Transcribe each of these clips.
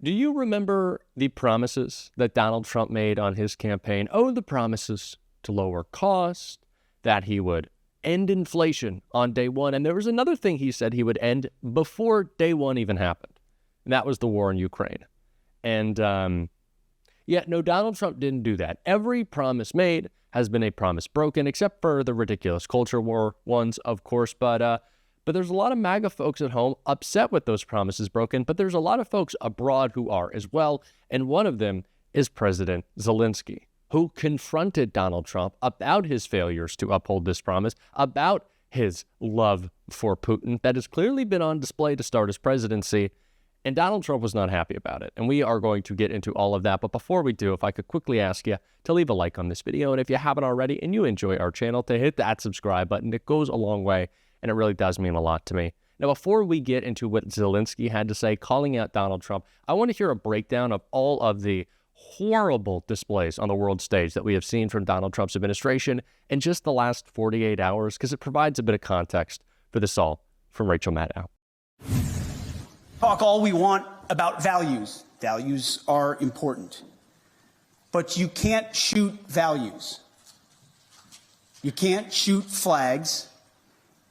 Do you remember the promises that Donald Trump made on his campaign? Oh, the promises to lower costs, that he would end inflation on day one. And there was another thing he said he would end before day one even happened. And that was the war in Ukraine. And no, Donald Trump didn't do that. Every promise made has been a promise broken, except for the ridiculous culture war ones, of course. But there's a lot of MAGA folks at home upset with those promises broken, but there's a lot of folks abroad who are as well. And one of them is President Zelensky, who confronted Donald Trump about his failures to uphold this promise, about his love for Putin that has clearly been on display to start his presidency. And Donald Trump was not happy about it. And we are going to get into all of that. But before we do, if I could quickly ask you to leave a like on this video. And if you haven't already and you enjoy our channel, to hit that subscribe button. It goes a long way. And it really does mean a lot to me. Now, before we get into what Zelensky had to say, calling out Donald Trump, I want to hear a breakdown of all of the horrible displays on the world stage that we have seen from Donald Trump's administration in just the last 48 hours, because it provides a bit of context for this all from Rachel Maddow. Talk all we want about values. Values are important. But you can't shoot values. You can't shoot flags.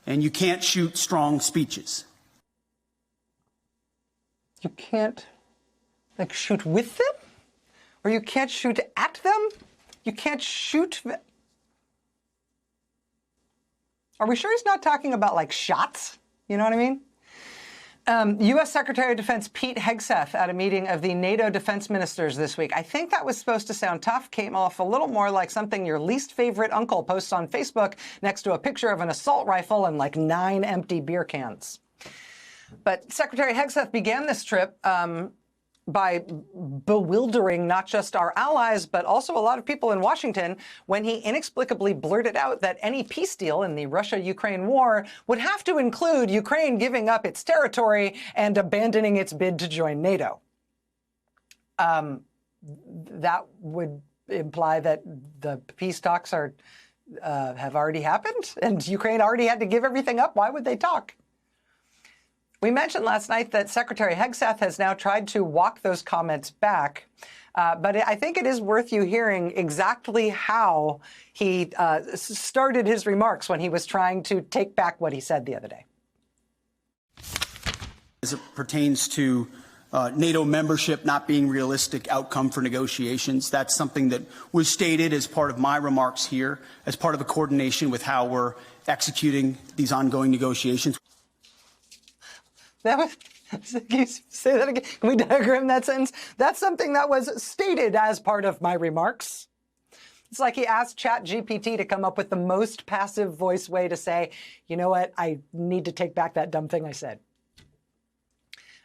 And you can't shoot strong speeches. You can't, shoot with them? Or you can't shoot at them? You can't shoot... Are we sure he's not talking about, shots? You know what I mean? U.S. Secretary of Defense Pete Hegseth at a meeting of the NATO defense ministers this week. I think that was supposed to sound tough, came off a little more like something your least favorite uncle posts on Facebook next to a picture of an assault rifle and 9 empty beer cans. But Secretary Hegseth began this trip by bewildering not just our allies, but also a lot of people in Washington when he inexplicably blurted out that any peace deal in the Russia-Ukraine war would have to include Ukraine giving up its territory and abandoning its bid to join NATO. That would imply that the peace talks have already happened and Ukraine already had to give everything up. Why would they talk? We mentioned last night that Secretary Hegseth has now tried to walk those comments back, but I think it is worth you hearing exactly how he started his remarks when he was trying to take back what he said the other day. As it pertains to NATO membership not being a realistic outcome for negotiations, that's something that was stated as part of my remarks here, as part of a coordination with how we're executing these ongoing negotiations. Can you say that again? Can we diagram that sentence? That's something that was stated as part of my remarks. It's like he asked ChatGPT to come up with the most passive voice way to say, you know what, I need to take back that dumb thing I said.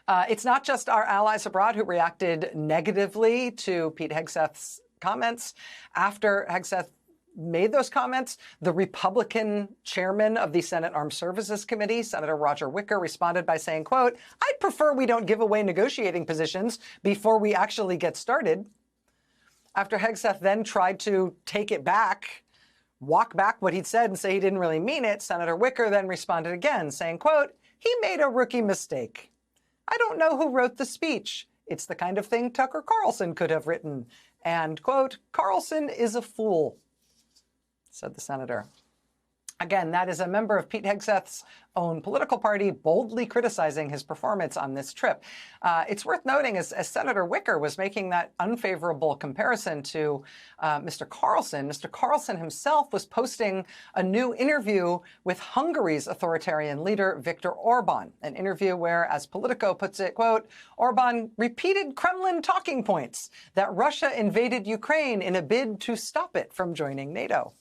It's not just our allies abroad who reacted negatively to Pete Hegseth's comments. After Hegseth made those comments, the Republican chairman of the Senate Armed Services Committee, Senator Roger Wicker, responded by saying, quote, "I'd prefer we don't give away negotiating positions before we actually get started." After Hegseth then tried to take it back, walk back what he'd said and say he didn't really mean it, Senator Wicker then responded again, saying, quote, "He made a rookie mistake. I don't know who wrote the speech. It's the kind of thing Tucker Carlson could have written. And, quote, Carlson is a fool," said the senator. Again, that is a member of Pete Hegseth's own political party boldly criticizing his performance on this trip. It's worth noting, as Senator Wicker was making that unfavorable comparison to Mr. Carlson himself was posting a new interview with Hungary's authoritarian leader, Viktor Orban, an interview where, as Politico puts it, quote, "Orban repeated Kremlin talking points that Russia invaded Ukraine in a bid to stop it from joining NATO."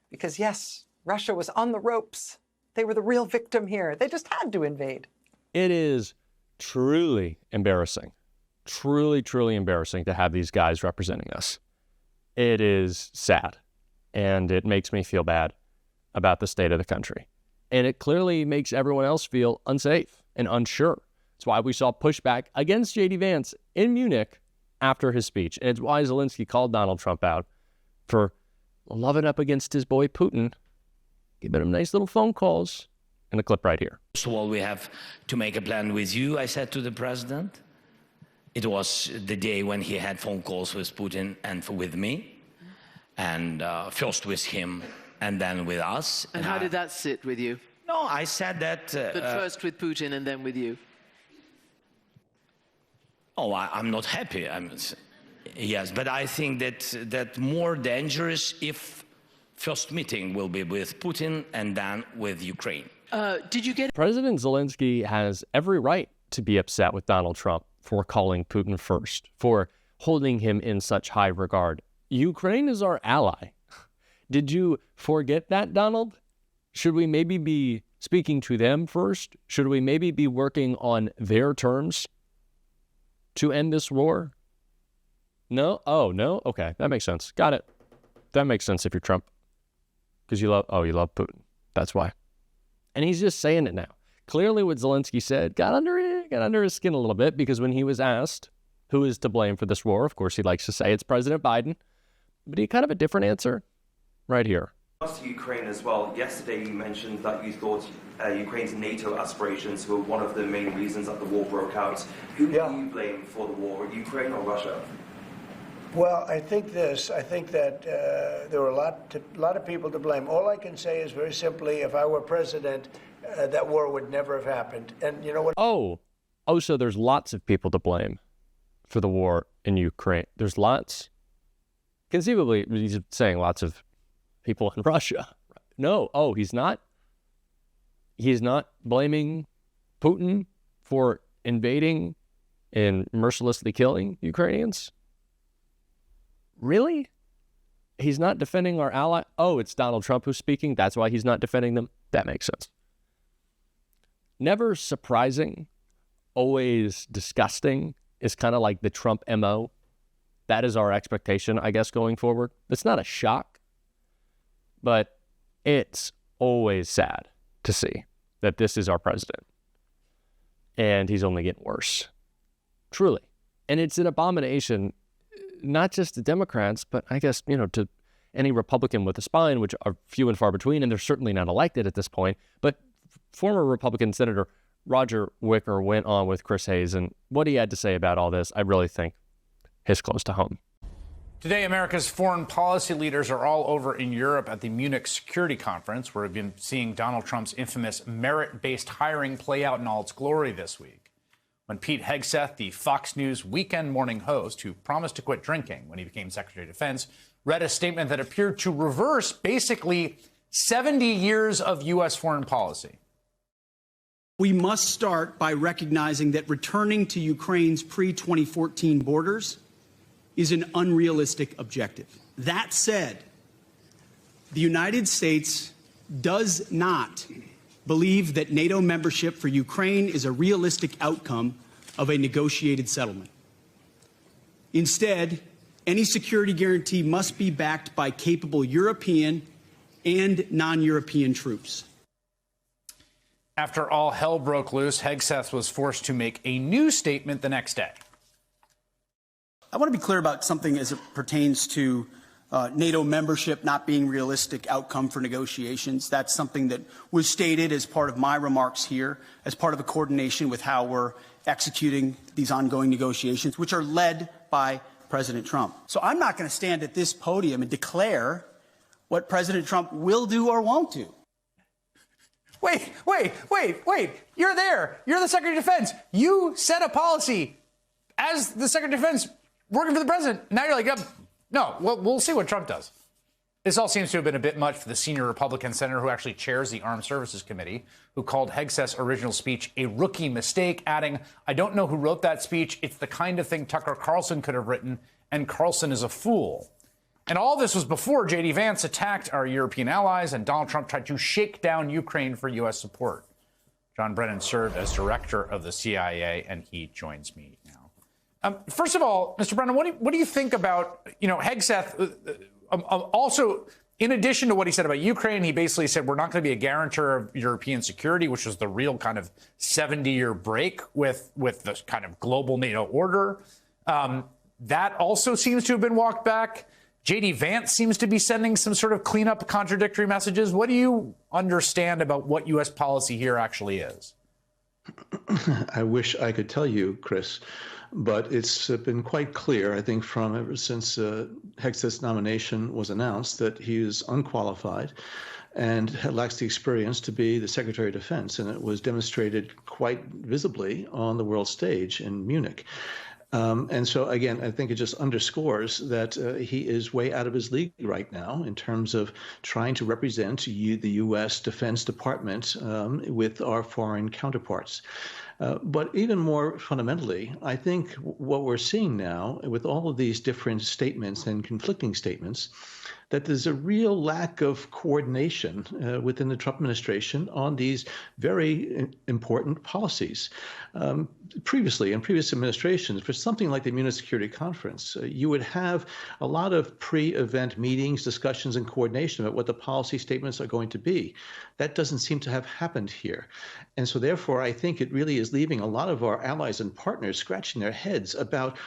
Because, yes, Russia was on the ropes. They were the real victim here. They just had to invade. It is truly embarrassing, truly embarrassing to have these guys representing us. It is sad, and it makes me feel bad about the state of the country. And it clearly makes everyone else feel unsafe and unsure. It's why we saw pushback against J.D. Vance in Munich after his speech. And it's why Zelensky called Donald Trump out for loving up against his boy Putin, giving him nice little phone calls, and a clip right here. First of all, we have to make a plan with you, I said to the president. It was the day when he had phone calls with Putin and with me, and first with him and then with us. And how did that sit with you? No, I said that... But first with Putin and then with you? Oh, I'm not happy. Yes, but I think that more dangerous if first meeting will be with Putin and then with Ukraine. Did you get... President Zelensky has every right to be upset with Donald Trump for calling Putin first, for holding him in such high regard. Ukraine is our ally. Did you forget that, Donald? Should we maybe be speaking to them first? Should we maybe be working on their terms to end this war? No? Oh, no? Okay, that makes sense. Got it. That makes sense if you're Trump. Because you love Putin. That's why. And he's just saying it now. Clearly what Zelensky said got under his skin a little bit, because when he was asked who is to blame for this war, of course he likes to say it's President Biden, but he kind of a different answer right here. To Ukraine as well. Yesterday you mentioned that you thought Ukraine's NATO aspirations were one of the main reasons that the war broke out. Who do you blame for the war, Ukraine or Russia? Well, I think that there were a lot of people to blame. All I can say is very simply, if I were president, that war would never have happened. And you know what? Oh, so there's lots of people to blame for the war in Ukraine. There's lots. Conceivably, he's saying lots of people in Russia. No, he's not. He's not blaming Putin for invading and mercilessly killing Ukrainians. Really? He's not defending our ally? Oh, it's Donald Trump who's speaking. That's why he's not defending them. That makes sense. Never surprising, always disgusting is kind of like the Trump MO. That is our expectation, I guess, going forward. It's not a shock, but it's always sad to see that this is our president. And he's only getting worse. Truly. And it's an abomination, not just to Democrats, but I guess, to any Republican with a spine, which are few and far between, and they're certainly not elected at this point. But former Republican Senator Roger Wicker went on with Chris Hayes, and what he had to say about all this, I really think hits close to home. Today, America's foreign policy leaders are all over in Europe at the Munich Security Conference, where we've been seeing Donald Trump's infamous merit-based hiring play out in all its glory this week. When Pete Hegseth, the Fox News weekend morning host who promised to quit drinking when he became Secretary of Defense, read a statement that appeared to reverse basically 70 years of U.S. foreign policy. We must start by recognizing that returning to Ukraine's pre-2014 borders is an unrealistic objective. That said, the United States does not believe that NATO membership for Ukraine is a realistic outcome of a negotiated settlement. Instead, any security guarantee must be backed by capable European and non-European troops. After all hell broke loose, Hegseth was forced to make a new statement the next day. I want to be clear about something as it pertains to NATO membership not being realistic outcome for negotiations. That's something that was stated as part of my remarks here, as part of a coordination with how we're executing these ongoing negotiations, which are led by President Trump. So I'm not going to stand at this podium and declare what President Trump will do or won't do. Wait. You're there. You're the Secretary of Defense. You set a policy as the Secretary of Defense working for the president. Now you're like, no, we'll see what Trump does. This all seems to have been a bit much for the senior Republican senator who actually chairs the Armed Services Committee, who called Hegseth's original speech a rookie mistake, adding, I don't know who wrote that speech. It's the kind of thing Tucker Carlson could have written, and Carlson is a fool. And all this was before J.D. Vance attacked our European allies and Donald Trump tried to shake down Ukraine for U.S. support. John Brennan served as director of the CIA, and he joins me now. First of all, Mr. Brennan, what do you think about, Hegseth? Also, in addition to what he said about Ukraine, he basically said we're not going to be a guarantor of European security, which was the real kind of 70-year break with the kind of global NATO order. That also seems to have been walked back. J.D. Vance seems to be sending some sort of cleanup contradictory messages. What do you understand about what U.S. policy here actually is? I wish I could tell you, Chris. But it's been quite clear, I think, from ever since Hegseth's nomination was announced, that he is unqualified and lacks the experience to be the Secretary of Defense. And it was demonstrated quite visibly on the world stage in Munich. And so, again, I think it just underscores that he is way out of his league right now in terms of trying to represent the U.S. Defense Department with our foreign counterparts. But even more fundamentally, I think what we're seeing now with all of these different statements and conflicting statements, that there's a real lack of coordination within the Trump administration on these very important policies. Previously, in previous administrations, for something like the Munich Security Conference, you would have a lot of pre-event meetings, discussions, and coordination about what the policy statements are going to be. That doesn't seem to have happened here. And so therefore, I think it really is leaving a lot of our allies and partners scratching their heads about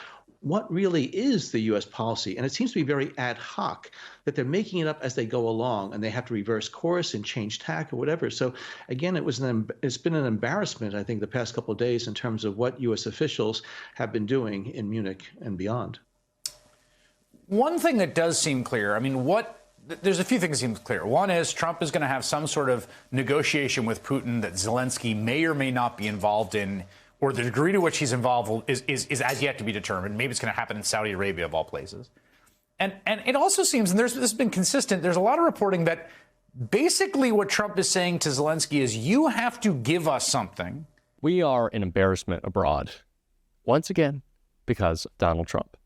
what really is the U.S. policy. And it seems to be very ad hoc, that they're making it up as they go along, and they have to reverse course and change tack or whatever. So again, it's been an embarrassment, I think, the past couple of days in terms of what U.S. officials have been doing in Munich and beyond. One thing that does seem clear, I mean, there's a few things that seem clear. One is Trump is going to have some sort of negotiation with Putin that Zelensky may or may not be involved in, or the degree to which he's involved is as yet to be determined. Maybe it's going to happen in Saudi Arabia, of all places. And it also seems, and this has been consistent, there's a lot of reporting that basically what Trump is saying to Zelensky is, you have to give us something. We are an embarrassment abroad, once again, because of Donald Trump.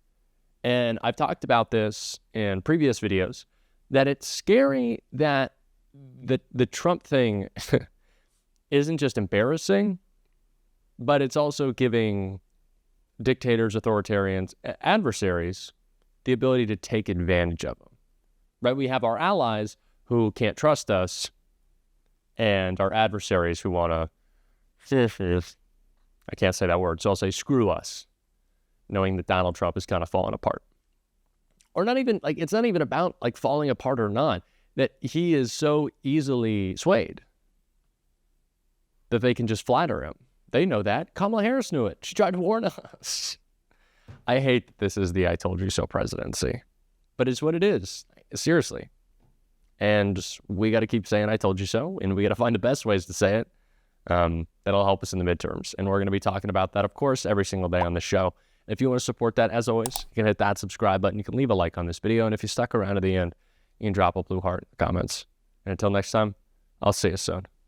And I've talked about this in previous videos, that it's scary that the Trump thing isn't just embarrassing, but it's also giving dictators, authoritarians, adversaries the ability to take advantage of them, right? We have our allies who can't trust us and our adversaries who want to, I can't say that word, so I'll say screw us, knowing that Donald Trump is kind of falling apart. Or not even, like, it's not even about, like, falling apart or not, that he is so easily swayed that they can just flatter him. They know that. Kamala Harris knew it. She tried to warn us. I hate that this is the I told you so presidency, but it's what it is. Seriously. And we got to keep saying I told you so, and we got to find the best ways to say it that'll help us in the midterms. And we're going to be talking about that, of course, every single day on the show. If you want to support that, as always, you can hit that subscribe button. You can leave a like on this video. And if you stuck around to the end, you can drop a blue heart in the comments. And until next time, I'll see you soon.